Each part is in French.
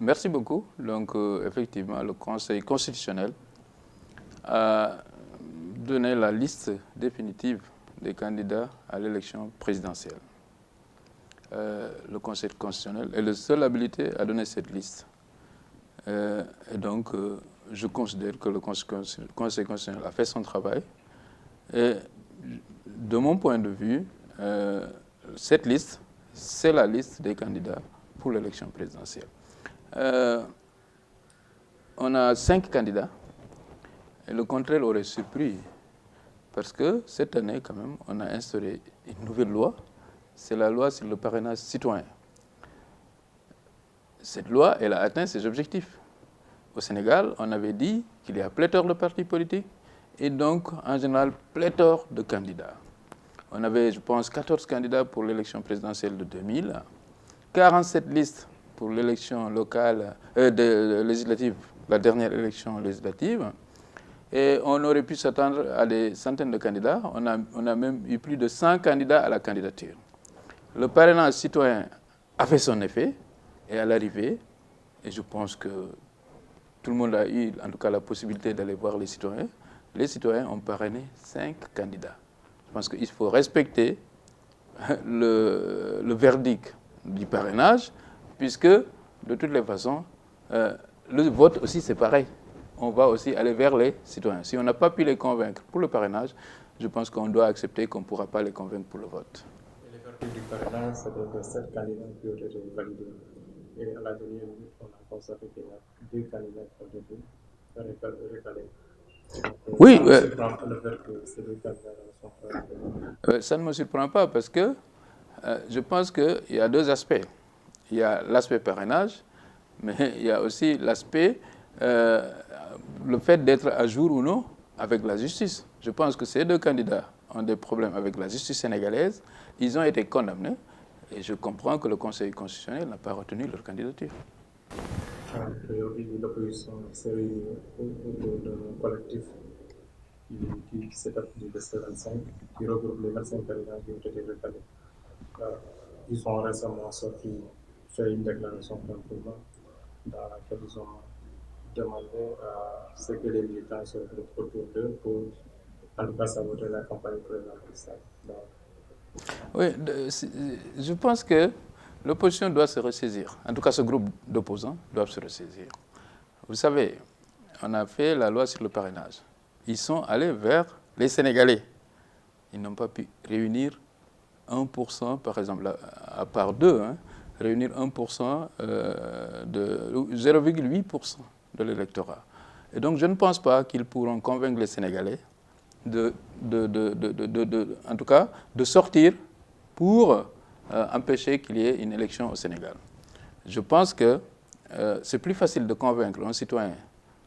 Merci beaucoup. Donc, effectivement, le Conseil constitutionnel a donné la liste définitive des candidats à l'élection présidentielle. Le Conseil constitutionnel est le seul habilité à donner cette liste. Et donc, je considère que le Conseil constitutionnel a fait son travail. Et de mon point de vue, cette liste, c'est la liste des candidats pour l'élection présidentielle. On a 5 candidats et le contraire aurait surpris parce que cette année, quand même, on a instauré une nouvelle loi, c'est la loi sur le parrainage citoyen. Cette loi, elle a atteint ses objectifs. Au Sénégal, on avait dit qu'il y a pléthore de partis politiques et donc, en général, pléthore de candidats. On avait, je pense, 14 candidats pour l'élection présidentielle de 2000, 47 listes pour l'élection locale, législative, la dernière élection législative. Et on aurait pu s'attendre à des centaines de candidats. On a même eu plus de 100 candidats à la candidature. Le parrainage citoyen a fait son effet et à l'arrivée, et je pense que tout le monde a eu en tout cas la possibilité d'aller voir les citoyens ont parrainé 5 candidats. Je pense qu'il faut respecter le verdict du parrainage, puisque de toutes les façons, le vote aussi c'est pareil. On va aussi aller vers les citoyens. Si on n'a pas pu les convaincre pour le parrainage, je pense qu'on doit accepter qu'on ne pourra pas les convaincre pour le vote. Et les vertus du parrainage, c'est donc 7 candidats qui ont été validés. Et à la dernière minute, on a constaté qu'il y a 2 candidats qui ont été recalés. Oui, ça ne me surprend pas parce que je pense qu'il y a 2 aspects. Il y a l'aspect parrainage, mais il y a aussi l'aspect, le fait d'être à jour ou non avec la justice. Je pense que ces 2 candidats ont des problèmes avec la justice sénégalaise. Ils ont été condamnés et je comprends que le Conseil constitutionnel n'a pas retenu leur candidature. L'opposition s'est réunie autour d'un collectif qui s'appelle le DC25, qui regroupe les 25 candidats qui ont été recalés. Ils ont récemment fait une déclaration d'engagement dans laquelle ils ont demandé à ce que les militants se regroupent autour d'eux pour, en tout cas, saboter la campagne présidentielle. Oui, je pense que l'opposition doit se ressaisir. En tout cas, ce groupe d'opposants doit se ressaisir. Vous savez, on a fait la loi sur le parrainage. Ils sont allés vers les Sénégalais. Ils n'ont pas pu réunir 1%, par exemple, à part 2, réunir 1% de 0,8% de l'électorat. Et donc, je ne pense pas qu'ils pourront convaincre les Sénégalais en tout cas, de sortir pour empêcher qu'il y ait une élection au Sénégal. Je pense que c'est plus facile de convaincre un citoyen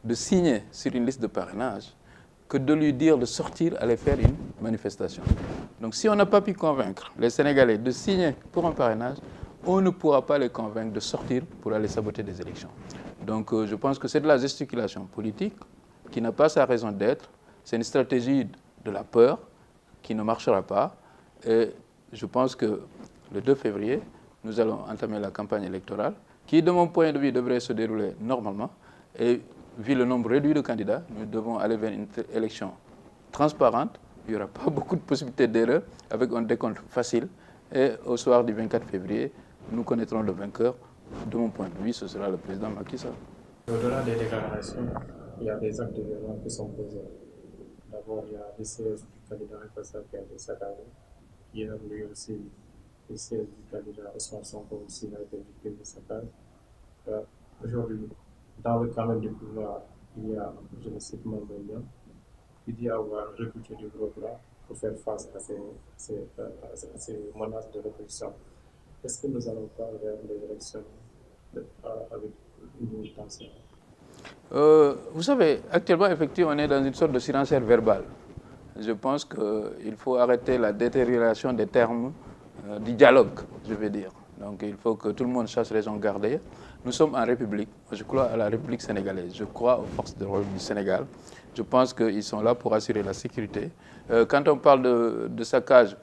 de signer sur une liste de parrainage que de lui dire de sortir aller faire une manifestation. Donc si on n'a pas pu convaincre les Sénégalais de signer pour un parrainage, on ne pourra pas les convaincre de sortir pour aller saboter des élections. Donc je pense que c'est de la gesticulation politique qui n'a pas sa raison d'être. C'est une stratégie de la peur qui ne marchera pas. Et je pense que le 2 février, nous allons entamer la campagne électorale qui, de mon point de vue, devrait se dérouler normalement. Et vu le nombre réduit de candidats, nous devons aller vers une élection transparente. Il n'y aura pas beaucoup de possibilités d'erreur avec un décompte facile. Et au soir du 24 février, nous connaîtrons le vainqueur. De mon point de vue, ce sera le président Macky Sall. Au-delà des déclarations, il y a des actes de violence qui sont posés. D'abord, il y a le siège du candidat Fassal qui a été saccagé. Hier, lui aussi, le siège du candidat Ousmane Sonko aussi a été victime de saccage. Aujourd'hui, dans le cadre du pouvoir, il y a, je le cite, Mamboyan, qui dit avoir recruté du gros bras pour faire face à ces menaces de l'opposition. Est-ce que nous allons pas vers les élections avec une militantion? Vous savez, actuellement, effectivement, on est dans une sorte de surenchère verbale. Je pense qu'il faut arrêter la détérioration des termes du dialogue, je veux dire. Donc il faut que tout le monde sache raison garder. Nous sommes en République. Je crois à la République sénégalaise. Je crois aux forces de l'ordre du Sénégal. Je pense qu'ils sont là pour assurer la sécurité. Quand on parle de saccage,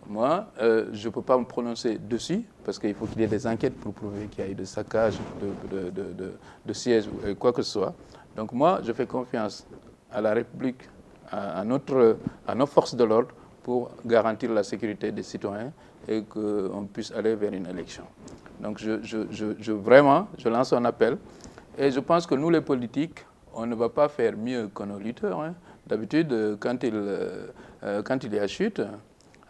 Moi, je ne peux pas me prononcer dessus parce qu'il faut qu'il y ait des enquêtes pour prouver qu'il y a eu de saccage de sièges ou quoi que ce soit. Donc moi, je fais confiance à la République, à nos forces de l'ordre pour garantir la sécurité des citoyens et qu'on puisse aller vers une élection. Donc vraiment, je lance un appel et je pense que nous, les politiques, on ne va pas faire mieux que nos lutteurs. Hein. D'habitude, quand il y a chute,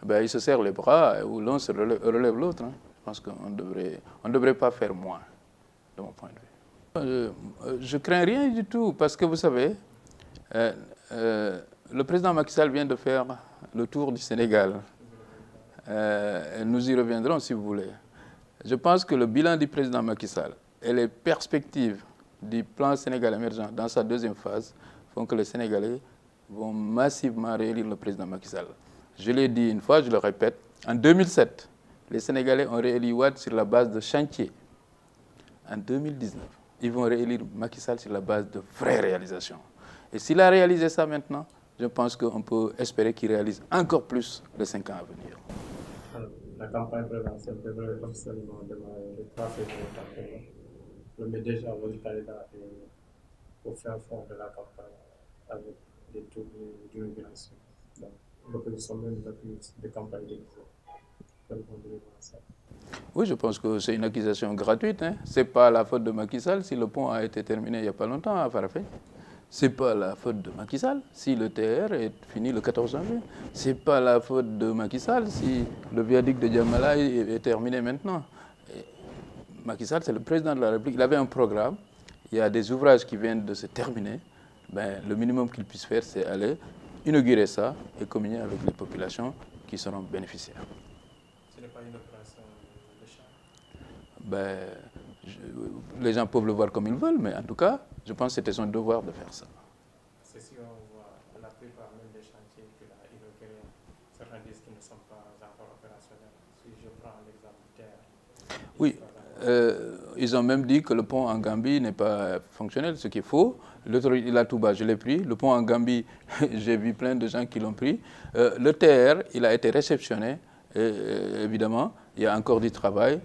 ben, ils se serrent les bras ou l'un se relève l'autre. Hein. Je pense qu'on ne devrait pas faire moins, de mon point de vue. Je crains rien du tout parce que vous savez, le président Macky Sall vient de faire le tour du Sénégal. Nous y reviendrons si vous voulez. Je pense que le bilan du président Macky Sall et les perspectives du plan Sénégal émergent dans sa deuxième phase font que les Sénégalais vont massivement réélire le président Macky Sall. Je l'ai dit une fois, je le répète, en 2007, les Sénégalais ont réélu Wade sur la base de chantier. En 2019, ils vont réélire Macky Sall sur la base de vraies réalisations. Et s'il a réalisé ça maintenant, je pense qu'on peut espérer qu'il réalise encore plus les 5 ans à venir. La campagne présidentielle devrait officiellement démarrer le 3 février. Mais déjà, votre candidat est au fin fond de la campagne avec des taux d'immigration. L'opposition même d'accuse de campagne déguisée. Oui, je pense que c'est une accusation gratuite. Hein. Ce n'est pas la faute de Macky Sall si le pont a été terminé il n'y a pas longtemps à Farafenni. Ce n'est pas la faute de Macky Sall si le TR est fini le 14 janvier. Ce n'est pas la faute de Macky Sall si le viaduc de Djamala est terminé maintenant. Et Macky Sall, c'est le président de la République. Il avait un programme. Il y a des ouvrages qui viennent de se terminer. Ben, le minimum qu'il puisse faire, c'est aller inaugurer ça et communier avec les populations qui seront bénéficiaires. Ce n'est pas une opération de charme. Ben, les gens peuvent le voir comme ils veulent, mais en tout cas, je pense que c'était son devoir de faire ça. C'est si on voit la plupart même des chantiers qu'il a inaugurés, certains disent qu'ils ne sont pas encore opérationnels. Si je prends l'exemple du terre. Oui, ils ont même dit que le pont en Gambie n'est pas fonctionnel, ce qui est faux. L'autoroute Ila Touba, je l'ai pris. Le pont en Gambie, j'ai vu plein de gens qui l'ont pris. Le TR, il a été réceptionné. Et, évidemment, il y a encore du travail,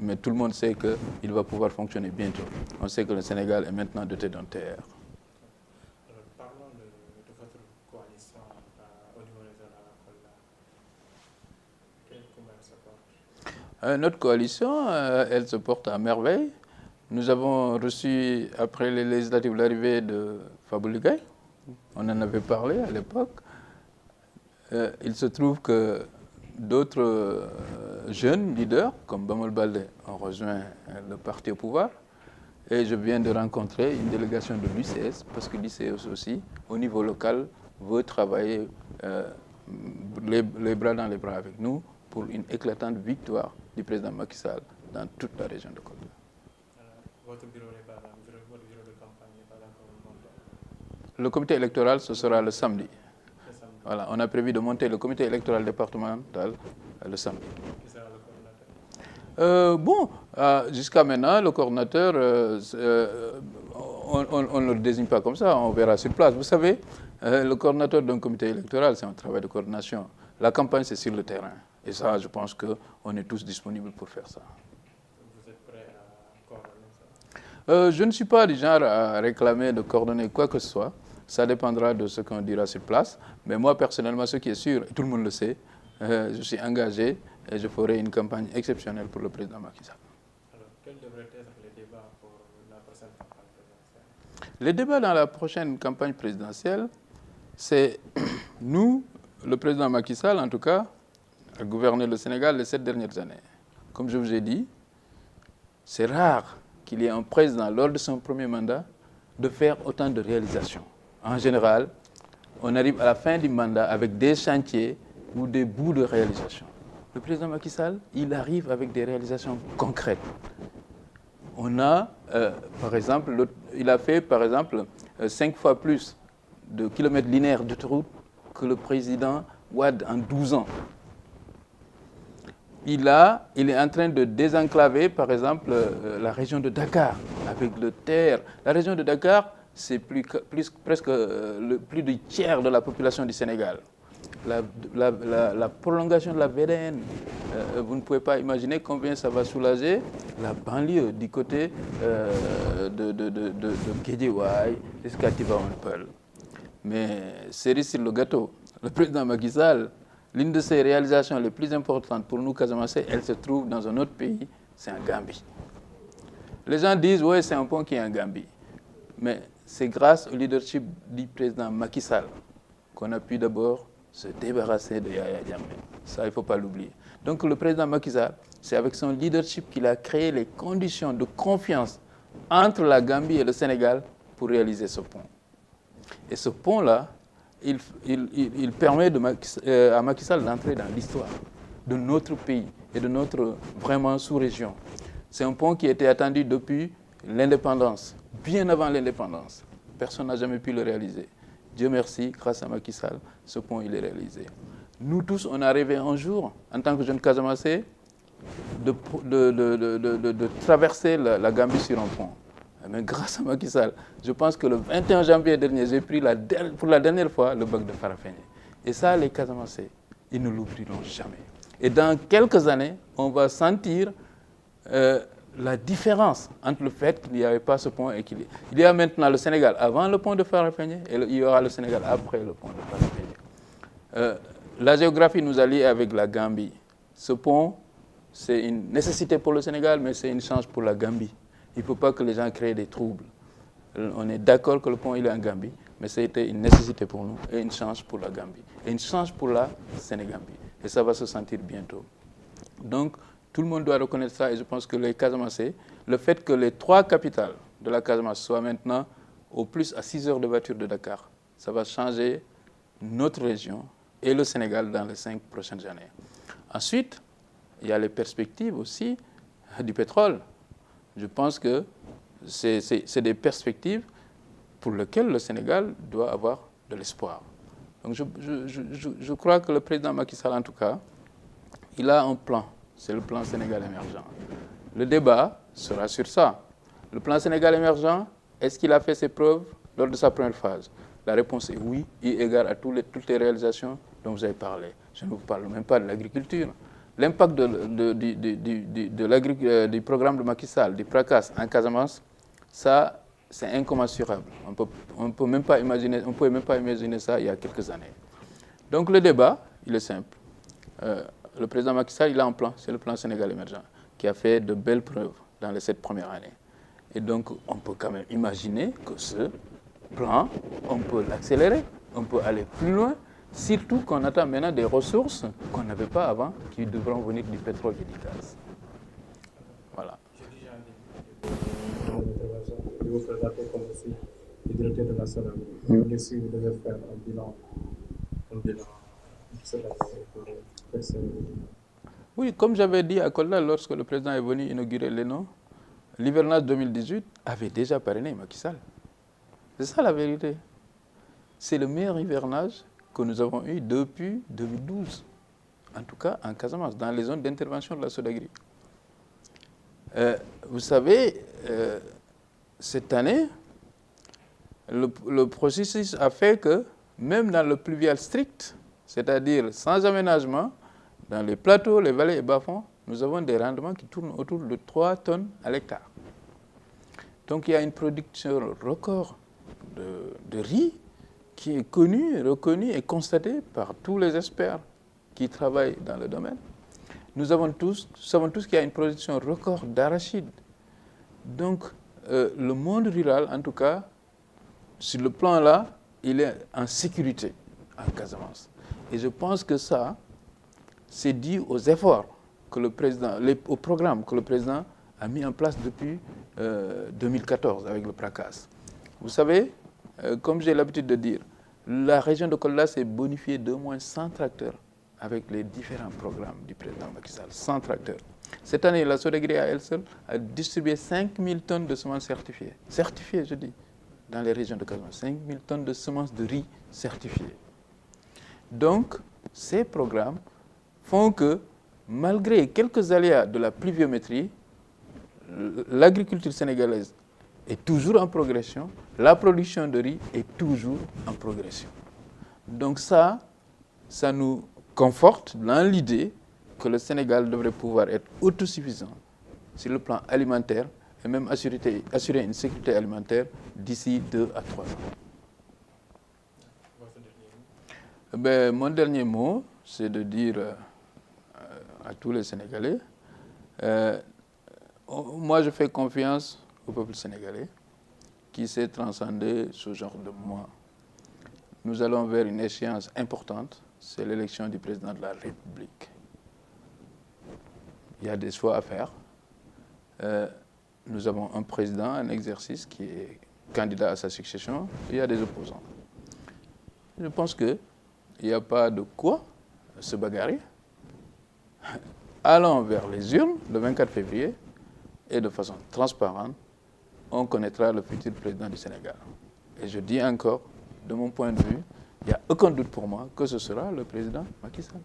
mais tout le monde sait qu'il va pouvoir fonctionner bientôt. On sait que le Sénégal est maintenant doté d'un TR. Parlons de votre coalition au niveau régional. Comment elle se porte? Notre coalition, elle se porte à merveille. Nous avons reçu, après les législatives, l'arrivée de Fabou Ligay. On en avait parlé à l'époque. Il se trouve que d'autres jeunes leaders, comme Bamol Baldé, ont rejoint le parti au pouvoir. Et je viens de rencontrer une délégation de l'UCS, parce que l'UCS aussi, au niveau local, veut travailler les bras dans les bras avec nous pour une éclatante victoire du président Macky Sall dans toute la région de Côte d'Ivoire. Votre bureau de campagne n'est pas encore monté? Le comité électoral, ce sera le samedi. Voilà, on a prévu de monter le comité électoral départemental le samedi. Qui sera le coordinateur? Jusqu'à maintenant, le coordinateur, on ne le désigne pas comme ça, on verra sur place. Vous savez, le coordinateur d'un comité électoral, c'est un travail de coordination. La campagne, c'est sur le terrain. Et ça, je pense qu'on est tous disponibles pour faire ça. Vous êtes prêt à coordonner ça? Je ne suis pas du genre à réclamer de coordonner quoi que ce soit. Ça dépendra de ce qu'on dira sur place. Mais moi, personnellement, ce qui est sûr, et tout le monde le sait, je suis engagé et je ferai une campagne exceptionnelle pour le président Macky Sall. Alors, quels devraient être les débats pour la prochaine campagne présidentielle? Les débats dans la prochaine campagne présidentielle, c'est nous, le président Macky Sall, en tout cas, a gouverné le Sénégal les 7 dernières années. Comme je vous ai dit, c'est rare qu'il y ait un président, lors de son premier mandat, de faire autant de réalisations. En général, on arrive à la fin du mandat avec des chantiers ou des bouts de réalisation. Le président Macky Sall, il arrive avec des réalisations concrètes. On a, par exemple, il a fait, par exemple, 5 fois plus de kilomètres linéaires d'autoroute que le président Wade en 12 ans. Il est en train de désenclaver, par exemple, la région de Dakar avec le TER. La région de Dakar, c'est presque plus du tiers de la population du Sénégal. la prolongation de la VDN. Vous ne pouvez pas imaginer combien ça va soulager la banlieue du côté de Guédiawaye jusqu'à Tivaouane-Peulh. Mais cerise sur le gâteau, le président Macky Sall, l'une de ses réalisations les plus importantes pour nous, Casamançais, elle se trouve dans un autre pays, c'est en Gambie. Les gens disent, oui, c'est un pont qui est en Gambie. Mais c'est grâce au leadership du président Macky Sall qu'on a pu d'abord se débarrasser de Yaya Jammeh. Ça, il ne faut pas l'oublier. Donc le président Macky Sall, c'est avec son leadership qu'il a créé les conditions de confiance entre la Gambie et le Sénégal pour réaliser ce pont. Et ce pont-là, il permet à Macky Sall d'entrer dans l'histoire de notre pays et de notre vraiment sous-région. C'est un pont qui était attendu depuis l'indépendance, bien avant l'indépendance. Personne n'a jamais pu le réaliser. Dieu merci, grâce à Macky Sall, ce pont il est réalisé. Nous tous, on a rêvé un jour, en tant que jeunes Casamançais, de traverser la Gambie sur un pont. Mais grâce à Macky Sall, je pense que le 21 janvier dernier, j'ai pris pour la dernière fois le bac de Farafenni. Et ça, les Casamançais, ils ne l'oublieront jamais. Et dans quelques années, on va sentir la différence entre le fait qu'il n'y avait pas ce pont et qu'il y a maintenant le Sénégal avant le pont de Farafenni et il y aura le Sénégal après le pont de Farafenni. La géographie nous allie avec la Gambie. Ce pont, c'est une nécessité pour le Sénégal, mais c'est une chance pour la Gambie. Il ne faut pas que les gens créent des troubles. On est d'accord que le pont il est en Gambie, mais c'était une nécessité pour nous et une chance pour la Gambie. Et une chance pour la Sénégambie. Et ça va se sentir bientôt. Donc, tout le monde doit reconnaître ça et je pense que les Casamançais, le fait que les 3 capitales de la Casamance soient maintenant au plus à 6 heures de voiture de Dakar, ça va changer notre région et le Sénégal dans les 5 prochaines années. Ensuite, il y a les perspectives aussi du pétrole. Je pense que c'est des perspectives pour lesquelles le Sénégal doit avoir de l'espoir. Donc je crois que le président Macky Sall, en tout cas, il a un plan. C'est le plan Sénégal émergent. Le débat sera sur ça. Le plan Sénégal émergent, est-ce qu'il a fait ses preuves lors de sa première phase? La réponse est oui, eu égard à toutes les réalisations dont vous avez parlé. Je ne vous parle même pas de l'agriculture. L'impact du programme de Macky Sall, du PRACAS en Casamance, ça, c'est incommensurable. On ne pouvait même pas imaginer ça il y a quelques années. Donc le débat, il est simple. Le président Macky Sall, il a un plan, c'est le plan Sénégal émergent, qui a fait de belles preuves dans les 7 premières années. Et donc, on peut quand même imaginer que ce plan, on peut l'accélérer, on peut aller plus loin, surtout qu'on attend maintenant des ressources qu'on n'avait pas avant, qui devront venir du pétrole et du gaz. Voilà. Vous présentez comme aussi le directeur de la SODAV. Vous devez faire un bilan Oui, comme j'avais dit à Kolda lorsque le président est venu inaugurer l'ENO, l'hivernage 2018 avait déjà parrainé Macky Sall. C'est ça la vérité. C'est le meilleur hivernage que nous avons eu depuis 2012. En tout cas, en Casamance, dans les zones d'intervention de la SODAGRI. Vous savez, cette année, le processus a fait que, même dans le pluvial strict, c'est-à-dire sans aménagement, dans les plateaux, les vallées et bas-fonds, nous avons des rendements qui tournent autour de 3 tonnes à l'hectare. Donc il y a une production record de riz qui est connue, reconnue et constatée par tous les experts qui travaillent dans le domaine. Nous savons tous qu'il y a une production record d'arachides. Donc le monde rural, en tout cas, sur le plan-là, il est en sécurité en Casamance. Et je pense que ça, c'est dû aux efforts que le président, au programme que le président a mis en place depuis 2014 avec le PRACAS. Vous savez, comme j'ai l'habitude de dire, la région de Kolda s'est bonifiée d'au moins 100 tracteurs avec les différents programmes du président Macky Sall. 100 tracteurs. Cette année, la SODAGRI à elle seule a distribué 5000 tonnes de semences certifiées. Certifiées, je dis, dans les régions de Casamance. 5000 tonnes de semences de riz certifiées. Donc, ces programmes font que, malgré quelques aléas de la pluviométrie, l'agriculture sénégalaise est toujours en progression, la production de riz est toujours en progression. Donc ça, ça nous conforte dans l'idée que le Sénégal devrait pouvoir être autosuffisant sur le plan alimentaire et même assurer une sécurité alimentaire d'ici 2 à 3 ans. Ben, mon dernier mot, c'est de dire à tous les Sénégalais, moi je fais confiance au peuple sénégalais qui sait transcender ce genre de mois. Nous allons vers une échéance importante, c'est l'élection du président de la République. Il y a des choix à faire. Nous avons un président en exercice qui est candidat à sa succession, il y a des opposants. Je pense qu'il n'y a pas de quoi se bagarrer. Allons vers les urnes le 24 février et de façon transparente, on connaîtra le futur président du Sénégal. Et je dis encore, de mon point de vue, il n'y a aucun doute pour moi que ce sera le président Macky Sall.